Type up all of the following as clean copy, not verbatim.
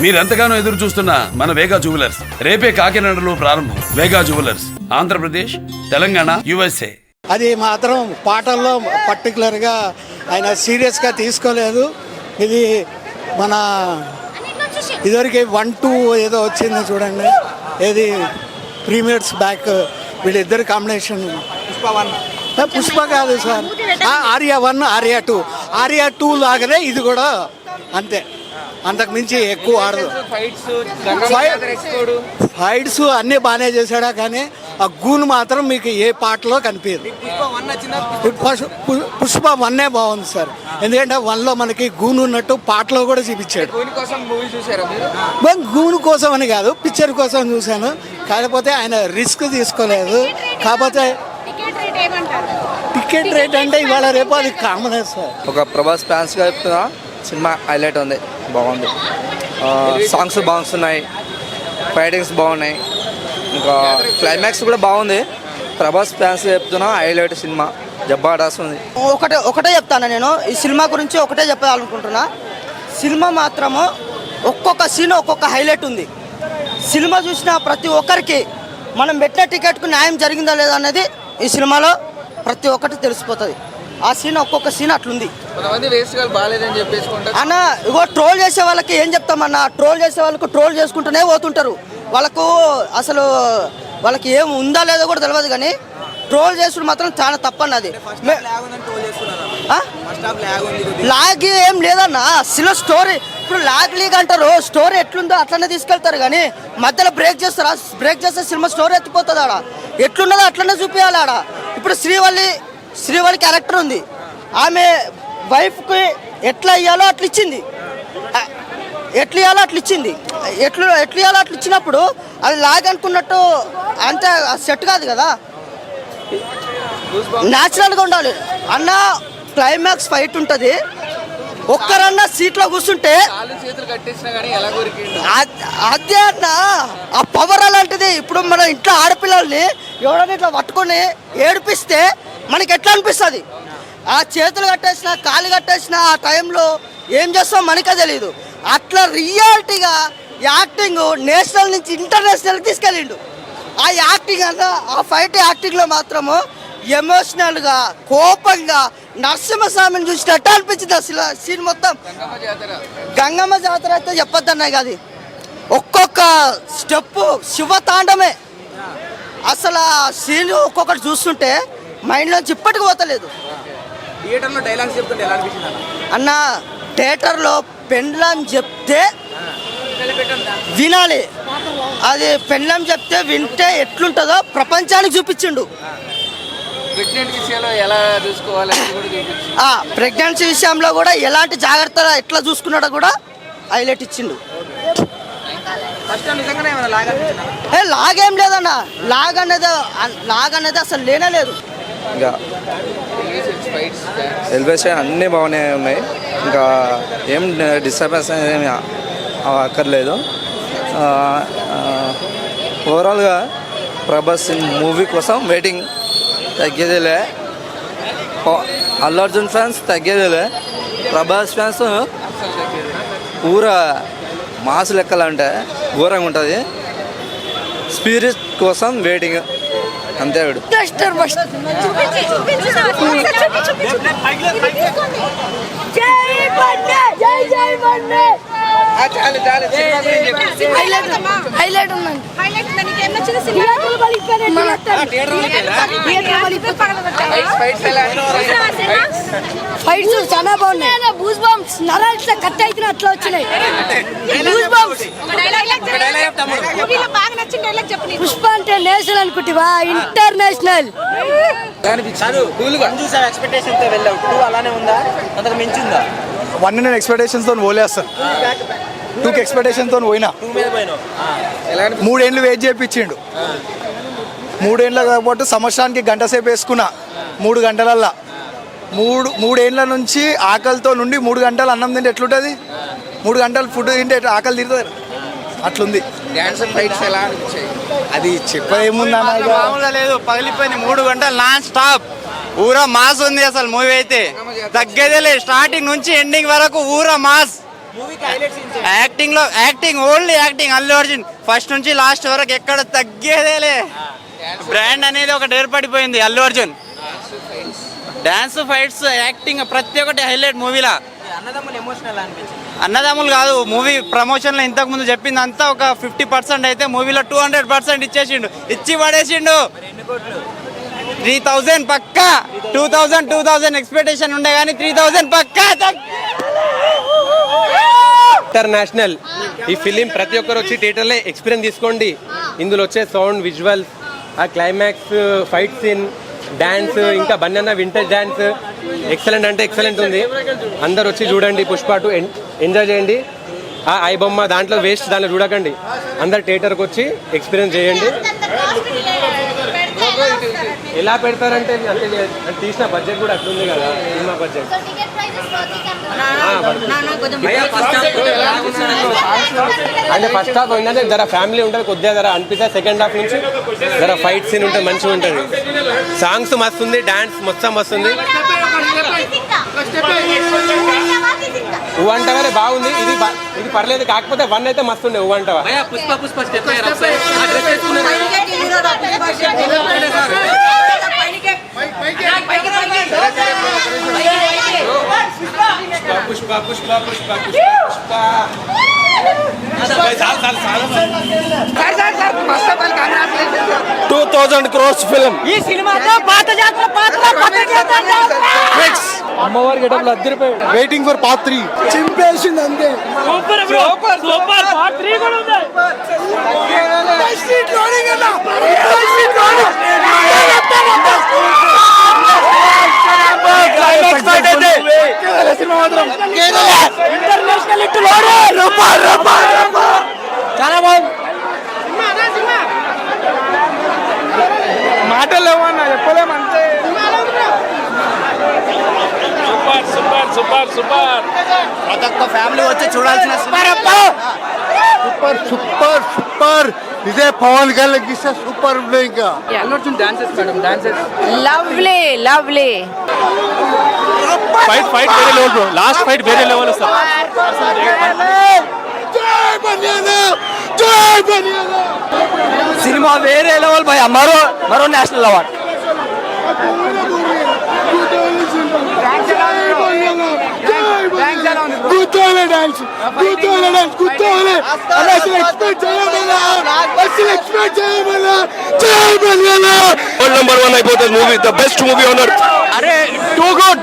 మీరెంతగానో ఎదురు చూస్తున్న మన వేగా జ్యువెలర్స్ రేపే కాకినాడలో ప్రారంభం. వేగా జ్యువెలర్స్ ఆంధ్రప్రదేశ్, తెలంగాణ, USA. అది మాత్రం పాటల్లో పర్టికులర్గా ఆయన సీరియస్గా తీసుకోలేదు. ఇది మన ఇదివరకు 1-2 ఏదో వచ్చింది చూడండి, ఏది ప్రీమియర్స్ బ్యాక్ వీళ్ళిద్దరు కాంబినేషన్. పుష్ప కాదు సార్, ఆర్యా 1 ఆర్యా 2 ఆర్యా 2 లాగానే ఇది కూడా అంతే, అంతకు మించి ఎక్కువ ఆడదు. ఫైట్స్ అన్నీ బాగానే చేశాడా, కానీ ఆ గూను మాత్రం మీకు ఏ పాటలో కనిపించదు. పుష్ప 1 బాగుంది సార్, ఎందుకంటే 1లో మనకి గూను ఉన్నట్టు పాటలో కూడా చూపించాడు. గూను కోసం అని కాదు, పిక్చర్ కోసం చూశాను. కాకపోతే ఆయన రిస్క్ తీసుకోలేదు. కాకపోతే టికెట్ రేట్ అంటే ఇవాళ రేపు అది కామన్ సార్. ఒక ప్రభాస్ ఫ్యాన్స్గా చెప్తున్నా, సినిమా హైలైట్ ఉంది, బాగుంది. సాంగ్స్ బాగున్నాయి, ఫైటింగ్స్ బాగున్నాయి, ఇంకా క్లైమాక్స్ కూడా బాగుంది. ప్రభాస్ ఫ్యాన్స్ చెప్తున్నా హైలైట్ సినిమా, జబర్దస్త్ ఉంది. ఒకటే చెప్తాను నేను ఈ సినిమా గురించి, ఒకటే చెప్పాలనుకుంటున్నా. సినిమా మాత్రము ఒక్కొక్క సీన్ ఒక్కొక్క హైలైట్ ఉంది. సినిమా చూసిన ప్రతి ఒక్కరికి మనం పెట్టిన టికెట్కు న్యాయం జరిగిందా లేదా అనేది ఈ సినిమాలో ప్రతి ఒక్కటి తెలిసిపోతుంది. ఆ సీన్ ఒక్కొక్క సీన్ అట్లుంది. అన్న ఇగో ట్రోల్ చేసే వాళ్ళకి ఏం చెప్తామన్నా, ట్రోల్ చేసే వాళ్ళకు ట్రోల్ చేసుకుంటూనే పోతుంటారు. వాళ్ళకు అసలు వాళ్ళకి ఏం ఉందా లేదో కూడా తెలియదు, కానీ ట్రోల్ చేసుడు మాత్రం చాలా తప్పన్నది. లాగ్ ఏం లేదన్నా, అసలు స్టోరీ ఇప్పుడు లాగ్ లీగ్ అంటారు, స్టోరీ ఎట్లుందో అట్లనే తీసుకెళ్తారు, కానీ మధ్యలో బ్రేక్ చేస్తారా, బ్రేక్ చేస్తే సినిమా స్టోరీ ఎత్తిపోతుంది. ఆడ ఎట్లున్నదో అట్లనే చూపించాలి. ఆడ ఇప్పుడు శ్రీవల్లి క్యారెక్టర్ ఉంది, ఆమె వైఫ్కి ఎట్లా ఇవ్వాలో అట్లా ఇచ్చింది, ఎట్లా ఇవ్వాలో అట్లా ఇచ్చినప్పుడు అది లాగ్ అనుకున్నట్టు అంతే సెట్ కాదు కదా, న్యాచురల్గా ఉండాలి అన్న. క్లైమాక్స్ ఫైట్ ఉంటుంది, ఒక్కరన్నా సీట్లో కూర్చుంటే అదే అన్న ఆ పవర్ అలాంటిది. ఇప్పుడు మన ఇంట్లో ఆడపిల్లల్ని ఎవరైనా ఇట్లా పట్టుకొని ఏడిపిస్తే మనకి ఎట్లా అనిపిస్తుంది? ఆ చేతులు కట్టేసిన, కాళ్ళు కట్టేసిన ఆ టైంలో ఏం చేస్తాం మనకే తెలియదు. అట్లా రియాలిటీగా యాక్టింగ్ నేషనల్ నుంచి ఇంటర్నేషనల్కి తీసుకెళ్ళిండు. ఆ యాక్టింగ్ అన్న, ఆ ఫైట్ యాక్టింగ్లో మాత్రము ఎమోషనల్గా, కోపంగా నరసింహస్వామిని చూసినట్టు అనిపించింది అసలు సీన్ మొత్తం. గంగమ్మ జాతర అయితే చెప్పొద్దన్నాయి కాదు, ఒక్కొక్క స్టెప్పు శివతాండమే. అసలు ఆ సీన్ ఒక్కొక్కటి చూస్తుంటే మైండ్లోంచి ఇప్పటికి పోతలేదు. థియేటర్లో డైలాగ్స్ చెప్తుంటే ఎలా అనిపించింది అన్న? థియేటర్లో పెండ్లం చెప్తే వినాలి, అది పెండ్లం చెప్తే వింటే ఎట్లుంటుందో ప్రపంచానికి చూపించిండు. ప్రెగ్నెన్సీ విషయంలో కూడా ఎలాంటి జాగ్రత్తలు ఎట్లా చూసుకున్నాడో కూడా హైలైట్ ఇచ్చిండు. లాగేం లేదన్న, లాగ్ అనేది అసలు లేనే లేదు. ఇంకా ఎలివేషన్ అన్నీ బాగానే ఉన్నాయి, ఇంకా ఏం డిస్టర్బెన్స్ ఏమి అక్కర్లేదు. ఓవరాల్గా ప్రభాస్ మూవీ కోసం వెయిటింగ్, తగ్గేదేలే. అల్లు అర్జున్ ఫ్యాన్స్ తగ్గేదేలే, ప్రభాస్ ఫ్యాన్స్ ఊర మాస్ లెక్కలంటే ఘోరంగా ఉంటుంది. స్పిరిట్ కోసం వెయిటింగ్ అంతే. ఫైట్స్ చాలా బాగున్నాయి. బూస్ బంప్స్ నరాలు ఇట్లా కట్ అయితే అట్లా వచ్చినాయి. పుష్ప అంటే నేషనల్ అనుకుంటా, ఇంటర్నేషనల్. 1 నేను ఎక్స్పెక్టేషన్స్తో పోలేస్తాను, 2కి ఎక్స్పెక్టేషన్తో పోయినా. 3 ఏళ్ళు వెయిట్ చేయించిండు. 3 ఏళ్ళ కాబట్టి సంవత్సరానికి గంట సేపు వేసుకున్నా. 3 గంటలల్లా 3 ఏళ్ళ నుంచి ఆకలితో నుండి 3 గంటలు అన్నం తింటే ఎట్లుంటుంది? 3 గంటలు ఫుడ్ తింటే ఆకలి తిరుగుతుంది, అట్లుంది. అది చెప్పేముందా లేదు, పగిలిపోయింది. 3 గంటలు నాన్ స్టాప్ ఊరా మాస్ ఉంది. అసలు మూవీ అయితే తగ్గేదే లేదు, స్టార్టింగ్ నుంచి ఎండింగ్ వరకు ఊరా mass. Acting only acting. Allu Arjun first నుంచి లాస్ట్ వరకు ఎక్కడ తగ్గేదేలే. బ్రాండ్ అనేది ఒకటి ఏర్పడిపోయింది Allu Arjun. Dance, fights, acting ప్రతి ఒక్కటి హైలైట్ మూవీలా. అన్నదమ్ములు కాదు, మూవీ ప్రమోషన్లో ఇంతకు ముందు చెప్పింది అంతా ఒక 50% అయితే మూవీలో 200% ఇచ్చేసిండు, ఇచ్చి పడేసిండు. 3000 పక్కా. 2000 ఎక్స్పెక్టేషన్ ఉండే కానీ 3000 పక్కా. ఇంటర్నేషనల్ ఈ ఫిలిం ప్రతి ఒక్కరు వచ్చి థియేటర్లో ఎక్స్పీరియన్స్ తీసుకోండి. ఇందులో వచ్చే సౌండ్, విజువల్స్, ఆ క్లైమాక్స్, ఫైట్ సీన్, డాన్స్, ఇంకా బన్నన్న వింటేజ్ డాన్స్ ఎక్సలెంట్ అంటే ఎక్సలెంట్ ఉంది. అందరు వచ్చి చూడండి. పుష్ప 2 ఎంజాయ్ చేయండి. ఆ ఐ బొమ్మ దాంట్లో వేస్ట్, దాంట్లో చూడకండి. అందరు థియేటర్కి వచ్చి ఎక్స్పీరియన్స్ చేయండి. ఎలా పెడతారంటే అంటే తీసిన బడ్జెట్ కూడా అట్లుంది కదా, సినిమా బడ్జెట్. అంటే ఫస్ట్ హాఫ్ ఏంటంటే జర ఫ్యామిలీ ఉంటుంది, కొద్దిగా జర అనిపిస్తే. సెకండ్ హాఫ్ నుంచి జర ఫైట్ సీన్ ఉంటుంది, మంచిగా ఉంటుంది. సాంగ్స్ మస్తు ఉంది, డాన్స్ మొత్తం మస్తు ఉంది. ఉవ్వంటవరే బాగుంది. ఇది పర్లేదు, కాకపోతే 1 అయితే మస్తు ఉండే. ఉవ్వంటవా పుష్ప 2000 crores ఫిల్మ్. ఈ సినిమాతో పాత జాతర అమ్మవారి గెటప్లు అద్దరిపోయి. Waiting for part 3. చింపేసింది అంతే. చాలా బాగుంది. మాటలు ఏమన్నా చెప్పలేమంటే. సూపర్. ప్రతి ఒక్క ఫ్యామిలీ వచ్చి చూడాల్సిన సూపర్. ఇదే పవన్ కళ్యాణ్ ఇస్తే సూపర్ ఉంది. ఇంకా లవ్లీ ఫైట్ వేరే లెవెల్ బ్రో. లాస్ట్ ఫైట్ వేరే లెవెల్ వస్తుంది. సినిమా వేరే లెవెల్ భయ. మరో నేషనల్ అవార్డ్. నెంబర్ 1 అయిపోతుంది movie. The best movie on earth. అరే టూ గుడ్.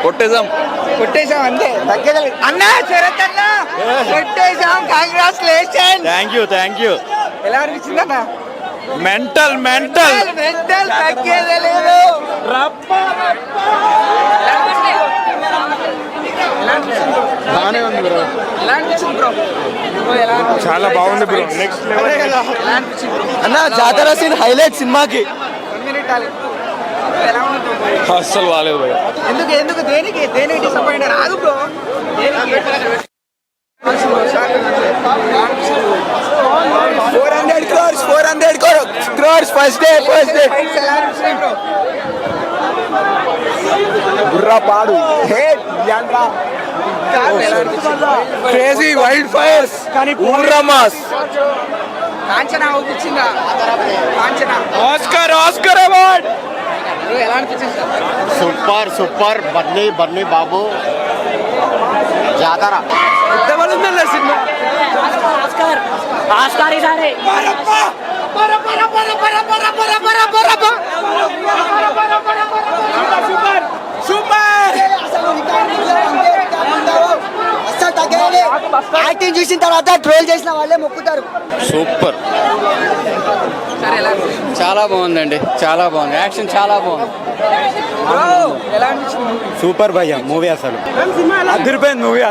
కొట్టేసాం అంతే, తగ్గేది అన్నా. శరత్ అన్న కొట్టేసాం. కంగ్రాచులేషన్. Thank you. ఎలా అనిపించింది అన్న? మెంటల్ తగ్గేదే లేదు. బాగానే ఉంది బ్రో. చాలా బాగుంది బ్రో. Next level. అన్న జాతర సీన్ హైలైట్ సినిమాకి. అస్సలు బాగాలేదు భయ. ఎందుకు దేనికి డిసప్పాయింట్ రాదు బ్రో. 400 crores first day. బుర్రా పాడు. Crazy wild fires. ఊర్రమాస్. కాంచనా అవుపించిందా? Oscar award. ఎలా అనిపించింది? సూపర్. బన్నీ బాబు జాతర ఎంతమంది ఉందన్న సినిమా? ఆస్కార్ ఈసారి యాక్టింగ్ చూసిన తర్వాత ట్రోల్ చేసిన వాళ్ళే మొక్కుతారు. సూపర్. చాలా బాగుందండి, చాలా బాగుంది. యాక్షన్ చాలా బాగుంది. ఎలా అనిపించింది? సూపర్ భయ్య మూవీ. అసలు అదిరిపోయింది మూవీ.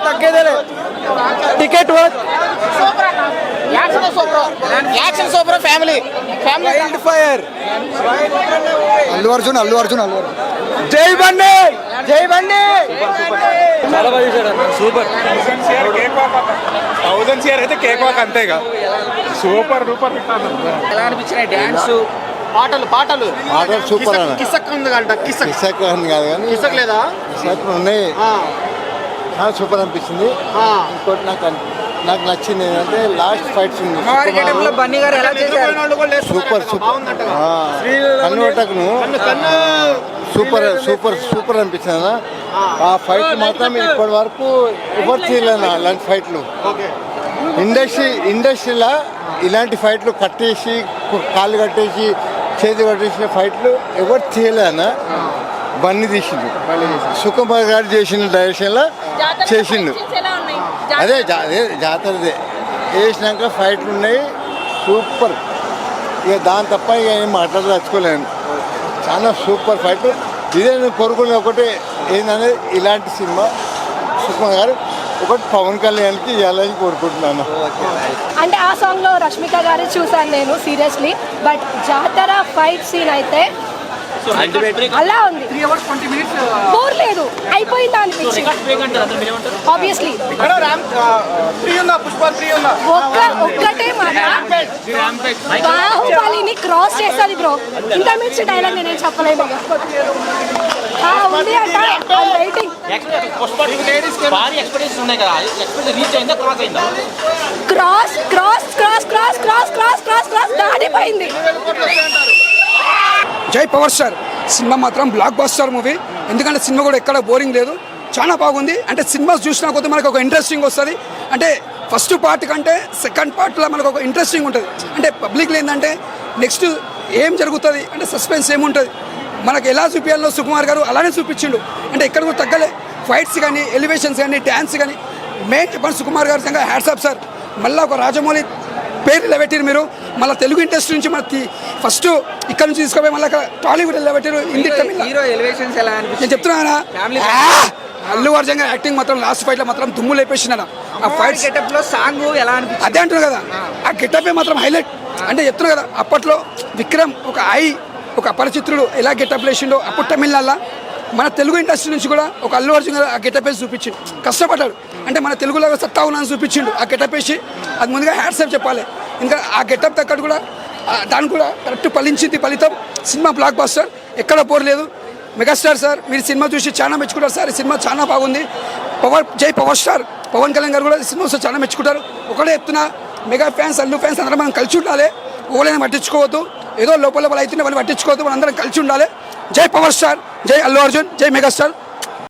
తగ్గేదేలే. Ticket action super. Family wild fire. Allu Arjun. జై బండి. చాలా బాగా చేశాడు. సూపర్. 1000 CR అయితే కేక్ వాక్ అంతేగా. ఎలా అనిపించినాయి డ్యాన్స్ పాటలు ఆటలు సూపర్ అన్న కిసక్ ఉంది కంట కిసక్ కిసక్ అని కాదు కానీ కిసక్ లేదా కిసక్ ఉన్నాయి చాలా సూపర్ అనిపించింది. ఇంకోటి నాకు నచ్చింది ఏంటంటే లాస్ట్ ఫైట్స్ ఉంది బన్నీ గారు ఎలా చేశారు సూపర్ కన్నుటకును సూపర్ సూపర్ సూపర్ అనిపించింది అన్న. ఆ ఫైట్ మాత్రం ఇప్పటి వరకు ఎవరు చేయలేను అలాంటి ఫైట్లు. ఇండస్ట్రీలో ఇలాంటి ఫైట్లు కట్టేసి కాళ్ళు కట్టేసి చేతి కట్టేసిన ఫైట్లు ఎవరు చేయలేనా. బన్నీ తీసిండు, సుకుమార్ గారు చేసిన డైరెక్షన్లో చేసిండు. అదే జాతరదే వేసినాక ఫైట్లు ఉన్నాయి సూపర్. ఇక దాని తప్ప ఇక ఏం మాట్లాడదలుచుకోలేను. చాలా సూపర్ ఫైట్. ఇదే నేను కోరుకునే ఒకటే ఏంటంటే ఇలాంటి సినిమా సుకుమార్ గారు ఒకటి పవన్ కళ్యాణ్కి ఇవ్వాలని కోరుకుంటున్నాను. అంటే ఆ సాంగ్ లో రష్మిక గారు చూసాను నేను సీరియస్లీ. బట్ జాతర ఫైట్ సీన్ అయితే అలా ఉంది, బోర్ లేదు, అయిపోయిందా అనిపించింది ఆబ్వియస్లీ. ఒక్కటే మాట బాహుబలిని క్రాస్ చేస్తుంది బ్రో. ఇంత మించి డైలాగ్ నేను చెప్పలేను. ఉంది అంట waiting. Cross cross cross cross cross cross cross cross దాటిపోయింది. జై పవర్ స్టార్ సినిమా మాత్రం బ్లాక్ బస్టర్ మూవీ. ఎందుకంటే సినిమా కూడా ఎక్కడ బోరింగ్ లేదు, చాలా బాగుంది. అంటే సినిమా చూసినా కొద్ది మనకు ఒక ఇంట్రెస్టింగ్ వస్తుంది. అంటే ఫస్ట్ పార్ట్ కంటే సెకండ్ పార్ట్లో మనకు ఒక ఇంట్రెస్టింగ్ ఉంటుంది. అంటే పబ్లిక్లో ఏంటంటే నెక్స్ట్ ఏం జరుగుతుంది అంటే సస్పెన్స్ ఏముంటుంది, మనకు ఎలా చూపించాలో సుకుమార్ గారు అలానే చూపించిండు. అంటే ఎక్కడ కూడా తగ్గలే. ఫైట్స్ కానీ ఎలివేషన్స్ కానీ డ్యాన్స్ కానీ మెయిన్ చెప్పండి సుకుమార్ గారు సంగా హ్యాట్సాప్ సార్. మళ్ళీ ఒక రాజమౌళి పేరు నిలబెట్టారు మీరు. మళ్ళీ తెలుగు ఇండస్ట్రీ నుంచి మనకి ఫస్ట్ ఇక్కడ నుంచి తీసుకోపోయి మళ్ళీ టాలీవుడ్ నిలబెట్టారు. హిందీ తమిళ నేను చెప్తున్నా. అల్లు అర్జున్ గారు యాక్టింగ్ మాత్రం లాస్ట్ ఫైట్లో మాత్రం దుమ్ము లేపేసినాడు. ఆ ఫైట్ గెటప్లో సాంగ్ ఎలా అనిపించింది అదే అంటున్నారు కదా, ఆ గెటపే మాత్రం హైలైట్. అంటే చెప్తున్నా కదా అప్పట్లో విక్రమ్ ఒక ఒక అపరిచిత్రుడు ఎలా గెటప్ వేసిండో అప్పుడు తమిళనాడులో మన తెలుగు ఇండస్ట్రీ నుంచి కూడా ఒక అల్లు అర్జున్ గారు ఆ గెటప్ వేసి చూపించిండు. కష్టపడ్డాడు. అంటే మన తెలుగులో సత్తా ఉన్నాను చూపించిండు ఆ గెటప్ వేసి. అది ముందుగా హ్యాట్సాప్ చెప్పాలి. ఇంకా ఆ గెటప్ తగ్గట్టు కూడా దానికి కూడా కరెక్ట్ ఫలించింది ఫలితం. సినిమా బ్లాక్ బస్టర్, ఎక్కడ పోరలేదు. మెగాస్టార్ సార్ మీరు సినిమా చూసి చాలా మెచ్చుకుంటారు సార్. ఈ సినిమా చాలా బాగుంది. జై పవర్ స్టార్ పవన్ కళ్యాణ్ గారు కూడా ఈ సినిమా చాలా మెచ్చుకుంటారు. ఒకటే చెప్తున్నా, మెగా ఫ్యాన్స్ అల్లు ఫ్యాన్స్ అందరం మనం కలిసి ఉండాలి. ఓలైనా పట్టించుకోవద్దు, ఏదో లోపల అయితే వాళ్ళు పట్టించుకోవద్దు, మనందరం కలిసి ఉండాలి. జై పవర్ స్టార్, జై అల్లు అర్జున్, జై మెగాస్టార్.